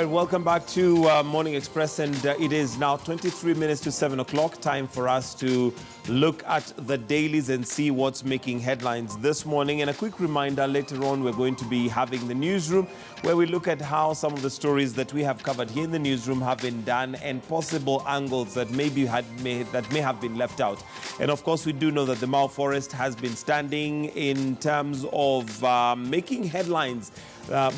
right, welcome back to Morning Express, and it is now 23 minutes to 7 o'clock. Time for us to look at the dailies and see what's making headlines this morning. And a quick reminder, later on we're going to be having the newsroom, where we look at how some of the stories that we have covered here in the newsroom have been done and possible angles that may have been left out. And of course, we do know that the Mau Forest has been standing in terms of making headlines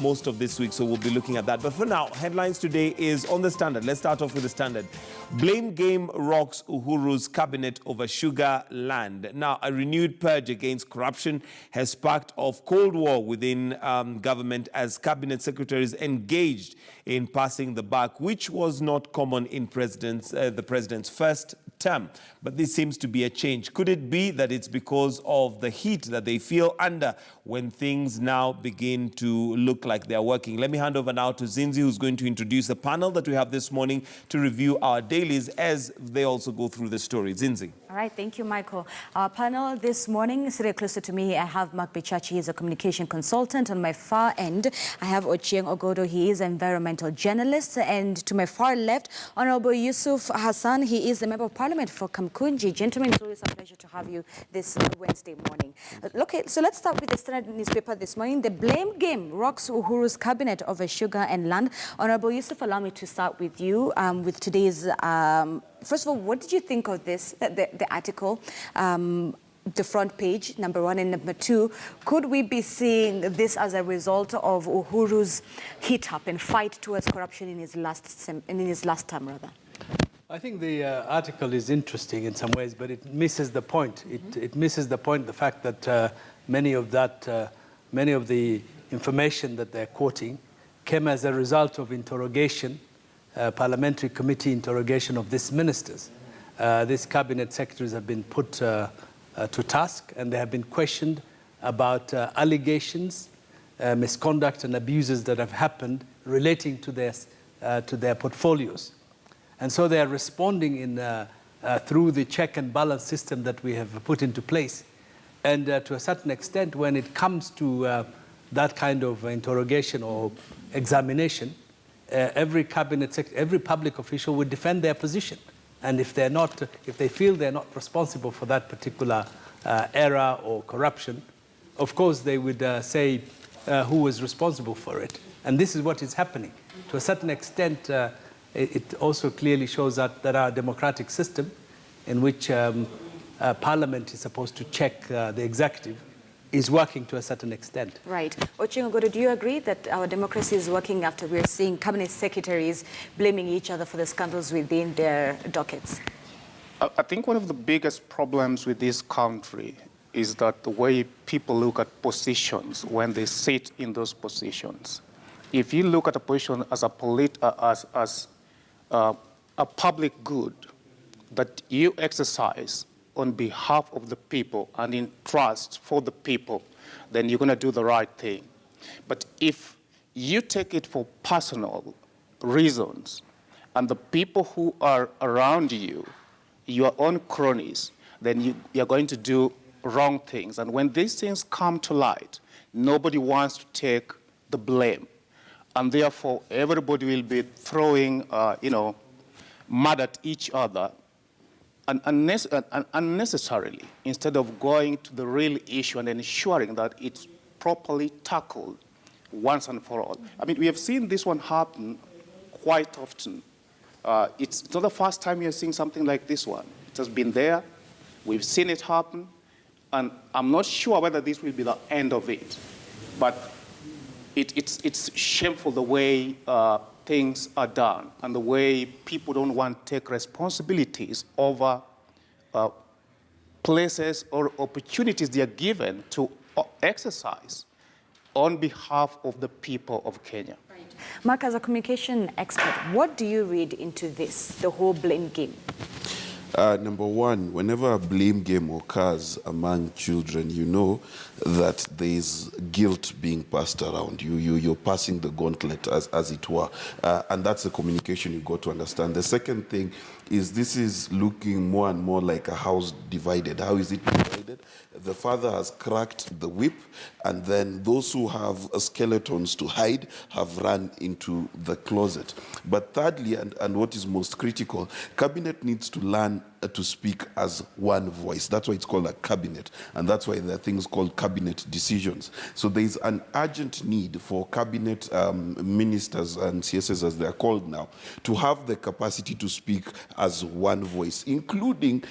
most of this week, so we'll be looking at that. But for now, headlines today is on the Standard. Let's start off with the Standard. Blame game rocks Uhuru's cabinet over sugar land. Now, a renewed purge against corruption has sparked off Cold War within government as cabinet secretaries engaged in passing the buck, which was not common in the president's first term. But this seems to be a change. Could it be that it's because of the heat that they feel under when things now begin to look like they're working? Let me hand over now to Zinzi, who's going to introduce the panel that we have this morning to review our dailies as they also go through the story. Zinzi. All right, thank you, Michael. Our panel this morning, sitting closer to me, I have Mark Bichachi. He's a communication consultant. On my far end, I have Ochieng Ogodo. He is an environmental journalist. And to my far left, Honorable Yusuf Hassan. He is the Member of Parliament for Kamkunji. Gentlemen, it's always a pleasure to have you this Wednesday morning. Okay, so let's start with the Standard newspaper this morning. The blame game rocks Uhuru's cabinet over sugar and land. Honorable Yusuf, allow me to start with you with today's... First of all, what did you think of this, the article, the front page, number one, and number two? Could we be seeing this as a result of Uhuru's heat up and fight towards corruption in his last term, rather? I think the article is interesting in some ways, but it misses the point. It misses the point, the fact that many of the information that they're quoting came as a result of interrogation, parliamentary committee interrogation of these ministers. These cabinet secretaries have been put to task, and they have been questioned about allegations, misconduct and abuses that have happened relating to their portfolios. And so they are responding through the check and balance system that we have put into place. And to a certain extent, when it comes to that kind of interrogation or examination, every public official would defend their position. And if they feel they're not responsible for that particular error or corruption, of course they would say who was responsible for it. And this is what is happening. To a certain extent, it also clearly shows that there are a democratic system in which Parliament is supposed to check the executive is working to a certain extent. Right. Ochieng Ogodo, do you agree that our democracy is working after we're seeing cabinet secretaries blaming each other for the scandals within their dockets? I think one of the biggest problems with this country is that the way people look at positions when they sit in those positions. If you look at a position as a public good that you exercise on behalf of the people and in trust for the people, then you're going to do the right thing. But if you take it for personal reasons, and the people who are around you, your own cronies, then you're going to do wrong things. And when these things come to light, nobody wants to take the blame. And therefore, everybody will be throwing, mud at each other unnecessarily, instead of going to the real issue and ensuring that it's properly tackled once and for all. I mean, we have seen this one happen quite often. It's not the first time you're seeing something like this one. It has been there. We've seen it happen. And I'm not sure whether this will be the end of it. But it's shameful the way things are done and the way people don't want to take responsibilities over places or opportunities they are given to exercise on behalf of the people of Kenya. Right. Mark, as a communication expert, what do you read into this, the whole blame game? Number one, whenever a blame game occurs among children, you know that there is guilt being passed around. You're passing the gauntlet, as it were. And that's the communication you got to understand. The second thing is this is looking more and more like a house divided. How is it divided? decided. The father has cracked the whip, and then those who have skeletons to hide have run into the closet. But thirdly, and what is most critical, cabinet needs to learn to speak as one voice. That's why it's called a cabinet, and that's why there are things called cabinet decisions. So there is an urgent need for cabinet ministers and CSs, as they are called now, to have the capacity to speak as one voice, including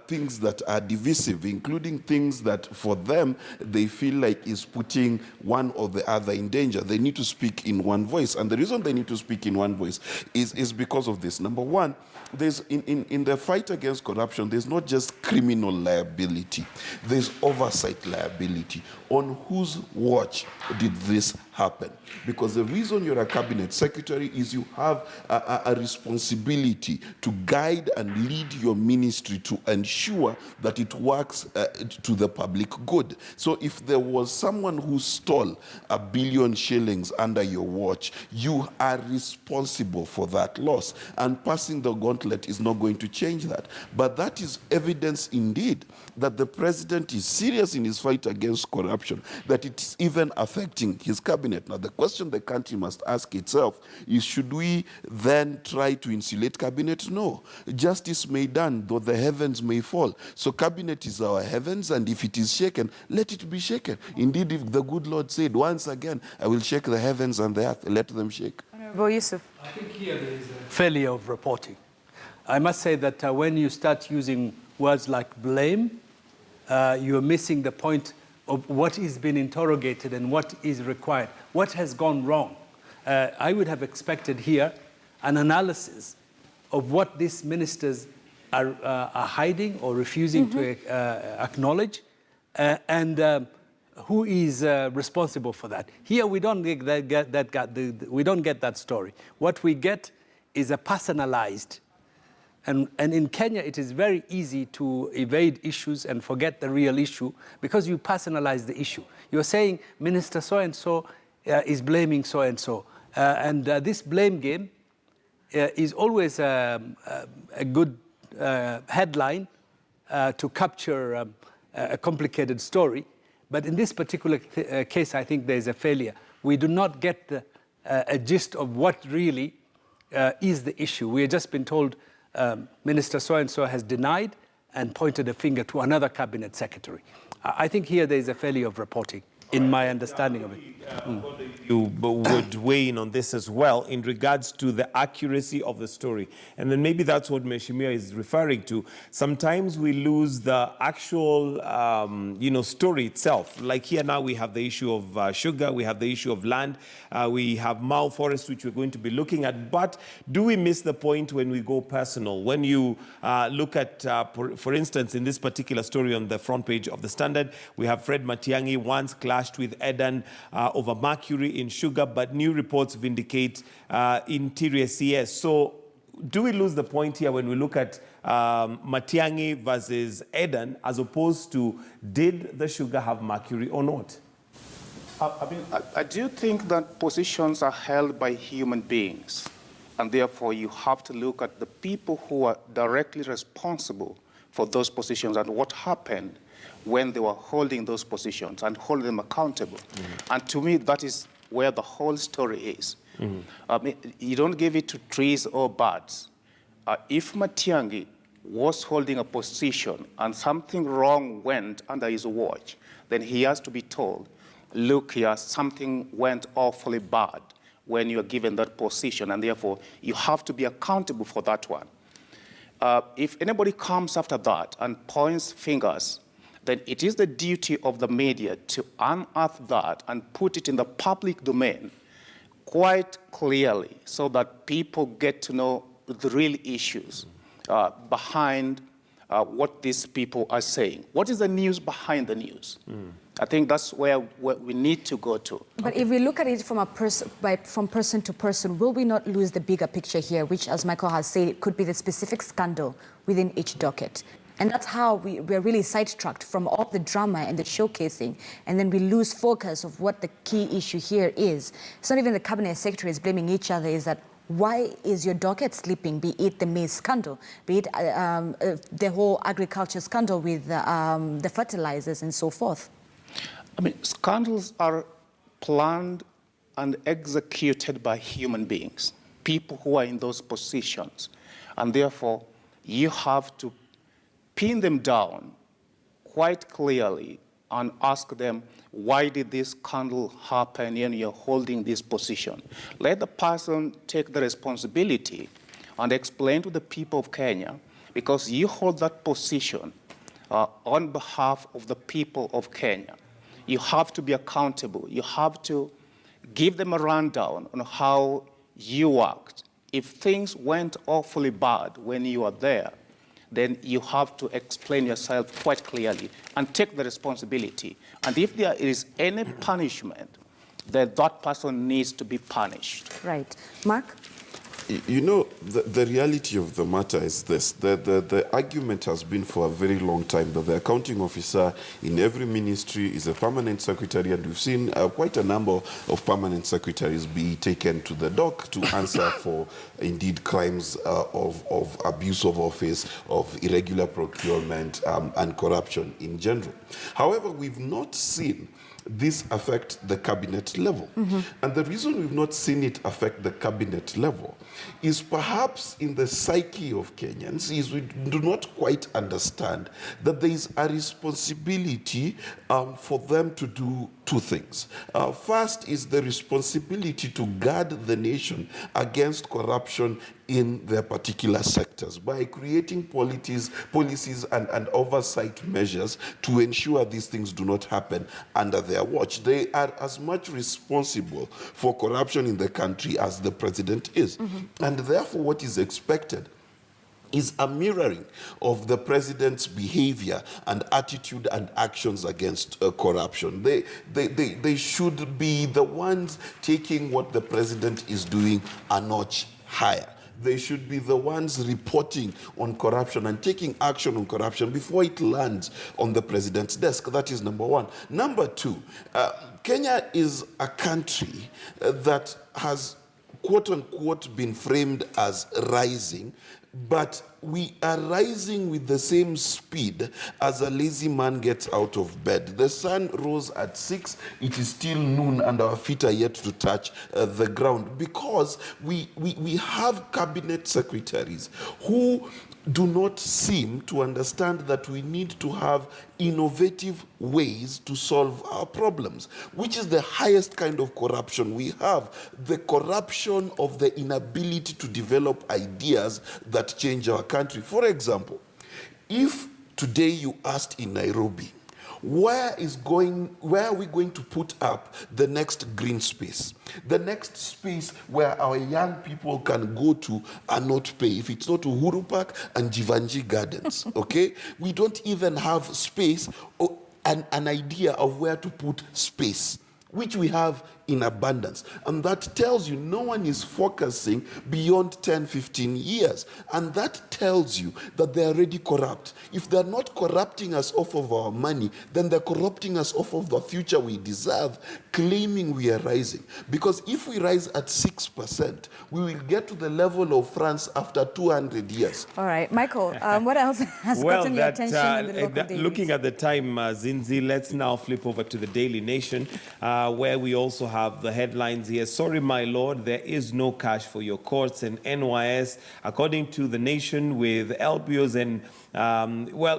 things that are divisive, including things that for them they feel like is putting one or the other in danger. They need to speak in one voice, and the reason they need to speak in one voice is because of this. Number one, there's in the fight against corruption, there's not just criminal liability, there's oversight liability. On whose watch did this happen? Because the reason you're a cabinet secretary is you have a responsibility to guide and lead your ministry to ensure that it works to the public good. So if there was someone who stole R1 billion shillings under your watch, you are responsible for that loss. And passing the gauntlet is not going to change that. But that is evidence indeed that the president is serious in his fight against corruption, that it is even affecting his cabinet. Now, the question the country must ask itself is, should we then try to insulate cabinet? No. Justice may done, though the heavens may fall. So cabinet is our heavens, and if it is shaken, let it be shaken. Indeed, if the good Lord said, once again, I will shake the heavens and the earth, let them shake. Honorable Yusuf. I think here there is a failure of reporting. I must say that when you start using words like blame, you are missing the point of what is being interrogated and what is required. What has gone wrong? I would have expected here an analysis of what these ministers are hiding or refusing to acknowledge, and who is responsible for that. Here we don't get that story. What we get is a personalized. And in Kenya, it is very easy to evade issues and forget the real issue because you personalize the issue. You're saying Minister so-and-so is blaming so-and-so. And this blame game is always a good headline to capture a complicated story. But in this particular case, I think there's a failure. We do not get a gist of what really is the issue. We have just been told Minister so-and-so has denied and pointed a finger to another cabinet secretary. I think here there is a failure of reporting, in my understanding of it. You would weigh in on this as well in regards to the accuracy of the story. And then maybe that's what Meshimia is referring to. Sometimes we lose the actual, story itself. Like here now we have the issue of sugar, we have the issue of land, we have Mau Forest, which we're going to be looking at. But do we miss the point when we go personal? When you look at, for instance, in this particular story on the front page of the Standard, we have Fred Matiang'i once clashed with Eden over mercury in sugar, but new reports vindicate interior CS. So do we lose the point here when we look at Matiang'i versus Eden, as opposed to did the sugar have mercury or not? I do think that positions are held by human beings, and therefore you have to look at the people who are directly responsible for those positions and what happened when they were holding those positions and hold them accountable. And to me, that is where the whole story is. You don't give it to trees or birds. If Matiang'i was holding a position and something wrong went under his watch, then he has to be told, look here, something went awfully bad when you are given that position, and therefore you have to be accountable for that one. If anybody comes after that and points fingers, then it is the duty of the media to unearth that and put it in the public domain quite clearly so that people get to know the real issues behind what these people are saying. What is the news behind the news? I think that's where we need to go to. But if we look at it from from person to person, will we not lose the bigger picture here, which, as Michael has said, it could be the specific scandal within each docket? And that's how we're really sidetracked from all the drama and the showcasing, and then we lose focus of what the key issue here is. It's not even the cabinet secretaries blaming each other, is that why is your docket sleeping, be it the maize scandal, be it the whole agriculture scandal with the fertilizers and so forth? I mean, scandals are planned and executed by human beings, people who are in those positions. And therefore, you have to pin them down quite clearly and ask them, why did this scandal happen and you're holding this position? Let the person take the responsibility and explain to the people of Kenya, because you hold that position on behalf of the people of Kenya. You have to be accountable. You have to give them a rundown on how you worked. If things went awfully bad when you were there, then you have to explain yourself quite clearly and take the responsibility. And if there is any punishment, then that person needs to be punished. Right. Mark? You know, the reality of the matter is this. The argument has been for a very long time that the accounting officer in every ministry is a permanent secretary, and we've seen quite a number of permanent secretaries be taken to the dock to answer for, indeed, crimes of abuse of office, of irregular procurement, and corruption in general. However, we've not seen this affect the cabinet level. And the reason we've not seen it affect the cabinet level is perhaps in the psyche of Kenyans is we do not quite understand that there is a responsibility for them to do two things. First is the responsibility to guard the nation against corruption in their particular sectors by creating policies and oversight measures to ensure these things do not happen under their watch. They are as much responsible for corruption in the country as the president is. And therefore what is expected is a mirroring of the president's behavior and attitude and actions against corruption. They should be the ones taking what the president is doing a notch higher. They should be the ones reporting on corruption and taking action on corruption before it lands on the president's desk. That is number one. Number two, Kenya is a country that has, quote unquote, been framed as rising, but we are rising with the same speed as a lazy man gets out of bed. The sun rose at 6, it is still noon, and our feet are yet to touch the ground, because we have cabinet secretaries who do not seem to understand that we need to have innovative ways to solve our problems, which is the highest kind of corruption we have, the corruption of the inability to develop ideas that change our country. For example, if today you asked in Nairobi, where are we going to put up the next green space? The next space where our young people can go to and not pay. If it's not Uhuru Park and Jivanji Gardens, okay? We don't even have space or an idea of where to put space, which we have in abundance. And that tells you no one is focusing beyond 10, 15 years. And that tells you that they're already corrupt. If they're not corrupting us off of our money, then they're corrupting us off of the future we deserve, claiming we are rising. Because if we rise at 6%, we will get to the level of France after 200 years. All right, Michael, what else has gotten your attention in the local dailies? Looking at the time, Zinzi, let's now flip over to the Daily Nation, where we also have the headlines here. Sorry, my lord, there is no cash for your courts and NYS, according to the Nation, with LPOs and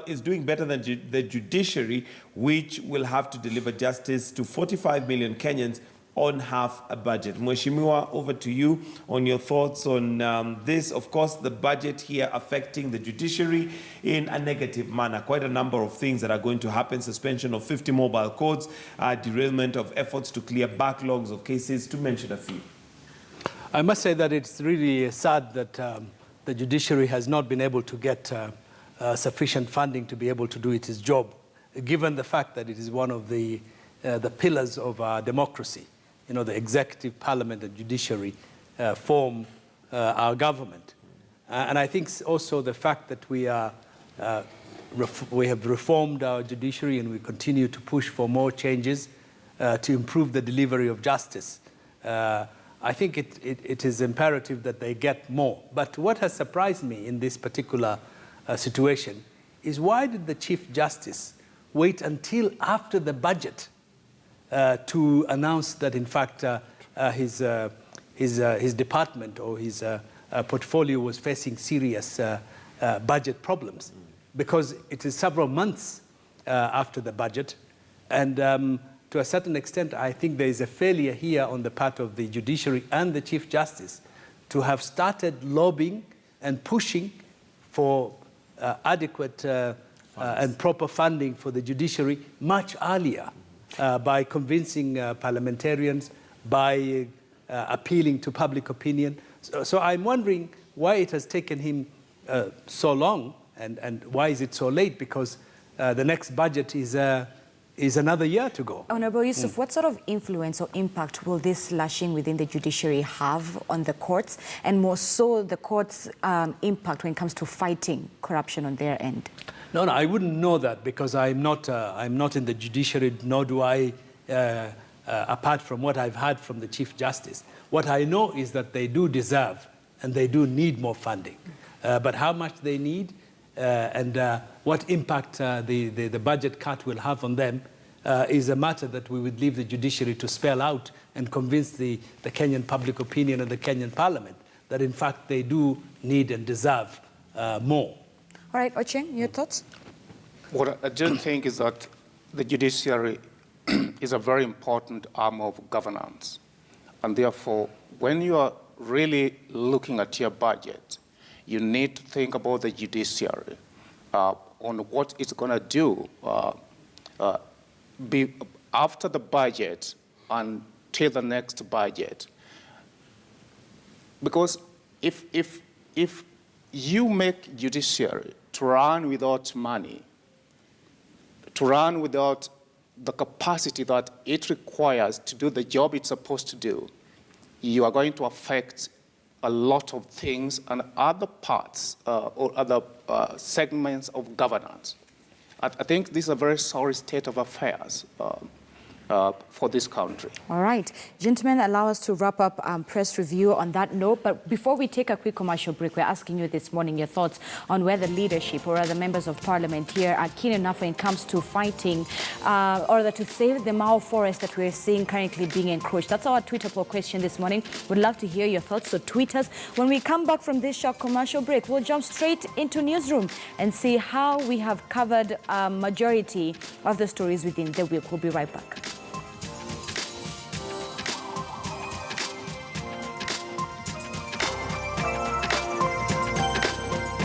is doing better than the judiciary, which will have to deliver justice to 45 million Kenyans on half a budget. Mheshimiwa, over to you on your thoughts on this. Of course, the budget here affecting the judiciary in a negative manner. Quite a number of things that are going to happen. Suspension of 50 mobile courts, derailment of efforts to clear backlogs of cases, to mention a few. I must say that it's really sad that the judiciary has not been able to get sufficient funding to be able to do its job, given the fact that it is one of the pillars of our democracy. You know, the executive, parliament, and judiciary form our government. And I think also the fact that we have reformed our judiciary and we continue to push for more changes to improve the delivery of justice. I think it is imperative that they get more. But what has surprised me in this particular situation is why did the Chief Justice wait until after the budget to announce that, in fact, his department or his portfolio was facing serious budget problems? Because it is several months after the budget, and to a certain extent, I think there is a failure here on the part of the Judiciary and the Chief Justice to have started lobbying and pushing for adequate and proper funding for the Judiciary much earlier by convincing parliamentarians, by appealing to public opinion. So I'm wondering why it has taken him so long, and why is it so late? Because the next budget is another year to go. Honourable Yusuf, what sort of influence or impact will this slashing within the judiciary have on the courts, and more so the courts' impact when it comes to fighting corruption on their end? No, I wouldn't know that, because I'm not in the judiciary, nor do I, apart from what I've heard from the Chief Justice. What I know is that they do deserve and they do need more funding. But how much they need and what impact the budget cut will have on them is a matter that we would leave the judiciary to spell out and convince the Kenyan public opinion and the Kenyan parliament that, in fact, they do need and deserve more. All right, Ochieng, your thoughts? What I do think is that the judiciary is a very important arm of governance. And therefore, when you are really looking at your budget, you need to think about the judiciary on what it's going to do after the budget until the next budget. Because if you make judiciary to run without money, to run without the capacity that it requires to do the job it's supposed to do, you are going to affect a lot of things and other parts or other segments of governance. I think this is a very sorry state of affairs for this country. All right. Gentlemen, allow us to wrap up press review on that note. But before we take a quick commercial break, we're asking you this morning your thoughts on whether leadership or other members of parliament here are keen enough when it comes to fighting or to save the Mao forest that we're seeing currently being encroached. That's our Twitter poll question this morning. We'd love to hear your thoughts, so tweet us. When we come back from this short commercial break, we'll jump straight into newsroom and see how we have covered a majority of the stories within the week. We'll be right back.